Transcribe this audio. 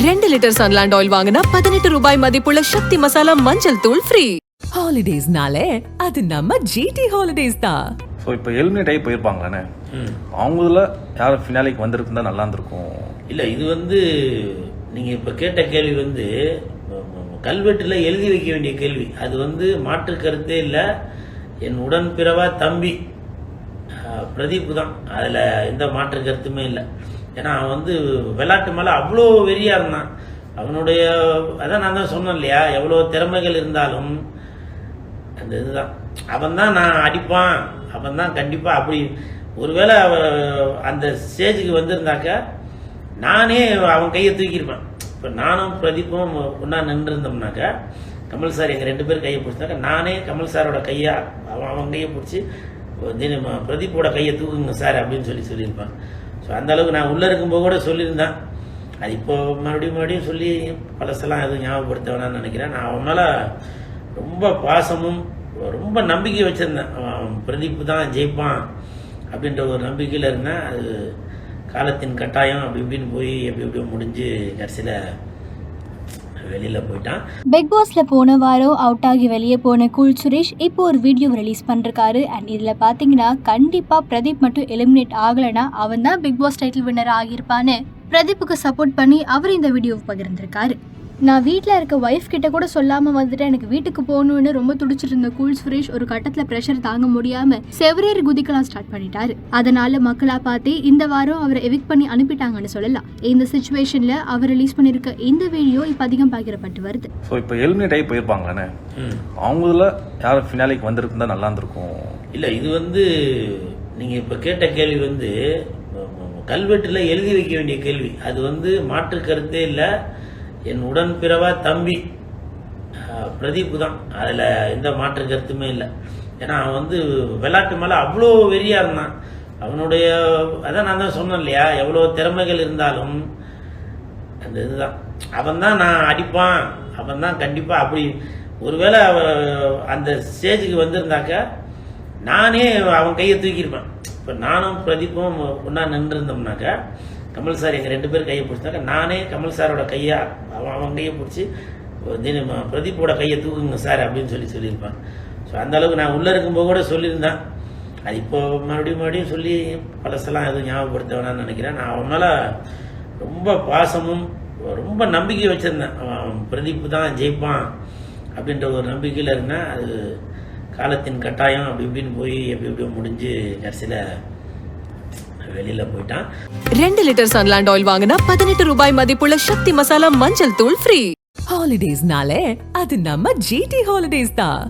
2 litre Sunland oil வாங்கினா 18 ரூபாய் மதிப்புள்ள சக்தி மசாலா மஞ்சள் தூள் ஃப்ரீ. ஹாலிடேஸ்னாலே அது நம்ம ஜிடி ஹாலிடேஸ் தான். ஸோ இப்போ எலிமினேட் ஆகி போயிருப்பாங்களாண்ணே, அவங்க இதில் யாரும் ஃபினாலிக்கு வந்திருக்குந்தா நல்லா இருந்திருக்கும். இல்லை, இது நீங்கள் இப்போ கேட்ட கேள்வி கல்வெட்டில் எழுதி வைக்க வேண்டிய கேள்வி. அது மாற்று கருத்தே இல்லை. என் உடன்பிறவா தம்பி பிரதீப் தான், அதில் எந்த மாற்று கருத்துமே இல்லை. ஏன்னா அவன் விளையாட்டு மேலே அவ்வளோ வெறியாக இருந்தான். அவனுடைய அதான் நான் தான் சொன்னேன் இல்லையா, எவ்வளோ திறமைகள் இருந்தாலும் அந்த இதுதான், அவன் தான் நான் அடிப்பான், அவன் தான் கண்டிப்பாக அப்படி ஒருவேளை அந்த ஸ்டேஜுக்கு வந்திருந்தாக்க நானே அவன் கையை தூக்கியிருப்பேன். இப்போ நானும் பிரதீப்பும் ஒன்றா நின்றுருந்தோம்னாக்கா, கமல் சார் எங்கள் 2 பேர் கையை பிடிச்சாக்கா நானே கமல் சாரோட கையை அவன் கையை பிடிச்சி பிரதீப்போட கையை தூக்குங்க சார் அப்படின்னு சொல்லியிருப்பான். ஸோ அந்தளவுக்கு நான் உள்ளே இருக்கும்போது கூட சொல்லியிருந்தேன். அது இப்போ மறுபடியும் சொல்லி பழசெல்லாம் எதுவும் ஞாபகப்படுத்த வேணாம்னு நினைக்கிறேன். நான் அவன் மேலே ரொம்ப பாசமும் ரொம்ப நம்பிக்கை வச்சுருந்தேன். அவன் பிரதீப் தான் ஜெயிப்பான் அப்படின்ற ஒரு நம்பிக்கையில் இருந்தேன். அது காலத்தின் கட்டாயம் அப்படி இப்படின்னு போய் எப்படியோ முடிஞ்சு கடைசியில் வெளியில போயிட்டான். பிக் பாஸ்ல போன வாரம் அவுட் ஆகி வெளியே போன கூல் சுரேஷ் இப்போ ஒரு வீடியோ ரிலீஸ் பண்ணிருக்காரு. அண்ட் இதுல பாத்தீங்கன்னா கண்டிப்பா பிரதீப் மட்டும் எலிமினேட் ஆகலைன்னா அவன் தான் பிக் பாஸ் டைட்டில் வின்னர் ஆகியிருப்பான்னு பிரதீப்புக்கு சப்போர்ட் பண்ணி அவர் இந்த வீடியோவை பகிர்ந்திருக்காரு. நான் வீட்டில் இருக்க ஒய்ஃப் கிட்ட கூட சொல்லாமல் வந்துட்டு எனக்கு வீட்டுக்கு போகணுன்னு ரொம்ப துடிச்சிட்டு இருந்த கூல் சுரேஷ் ஒரு கட்டத்தில் ப்ரெஷர் தாங்க முடியாமல் செவரேறி குதிக்கலாம் ஸ்டார்ட் பண்ணிட்டாரு. அதனால மக்களா பார்த்து இந்த வாரம் அவரை எவிக்ட் பண்ணி அனுப்பிட்டாங்கன்னு சொல்லலாம். இந்த சுச்சுவேஷன்ல அவர் ரிலீஸ் பண்ணிருக்க இந்த வீடியோ இப்போ அதிகம் பகிரப்பட்டு வருது. ஸோ இப்போ எலிமினேட் ஆகி போயிருப்பாங்களாண்ணே, அவங்க இதில் யாரும் ஃபினாலிக்கு வந்திருக்குந்தா நல்லா இருந்திருக்கும். இல்லை, இது நீங்கள் இப்போ கேட்ட கேள்வி கல்வெட்டில் எழுதி வைக்க வேண்டிய கேள்வி. அது மாற்று கருத்தே இல்லை. என் உடன்பிறவா தம்பி பிரதீப் தான், அதில் எந்த மாற்று கருத்துமே இல்லை. ஏன்னா அவன் விளையாட்டு மேலே அவ்வளோ வெறியாக இருந்தான். அவனுடைய அதான் நான் தான் சொன்னேன் இல்லையா, எவ்வளோ திறமைகள் இருந்தாலும் அந்த இதுதான், அவன் தான் நான் அடிப்பான், அவன் தான் கண்டிப்பாக அப்படி ஒருவேளை அந்த ஸ்டேஜுக்கு வந்திருந்தாக்க நானே அவன் கையை தூக்கியிருப்பேன். இப்போ நானும் பிரதீப்பும் ஒன்றா நின்றுருந்தோம்னாக்கா, கமல் சார் எங்கள் 2 பேர் கையை பிடிச்சாக்கா நானே கமல் சாரோட கையை அவன் கையை பிடிச்சி பிரதீப்போட கையை தூக்குங்க சார் அப்படின்னு சொல்லியிருப்பான். ஸோ அந்தளவுக்கு நான் உள்ளே இருக்கும்போது கூட சொல்லியிருந்தேன். அது இப்போ மறுபடியும் சொல்லி பழசெல்லாம் எதுவும் ஞாபகப்படுத்த வேணாம்னு நினைக்கிறேன். நான் அவன் மேலே ரொம்ப பாசமும் ரொம்ப நம்பிக்கை வச்சுருந்தேன். அவன் பிரதீப் தான் ஜெயிப்பான் அப்படின்ற ஒரு நம்பிக்கையில் இருந்தேன். அது காலத்தின் கட்டாயம் அப்படி இப்படின்னு போய் எப்படியோ முடிஞ்சு கடைசியில் வெளியில போயிட்டான். 2 லிட்டர் சன்லாண்ட் ஆயில் வாங்கினா 18 ரூபாய் மதிப்புள்ள சக்தி மசாலா மஞ்சள் தூள் ஃப்ரீ. ஹாலிடேஸ்னாலே அது நம்ம ஜிடி ஹாலிடேஸ் தான்.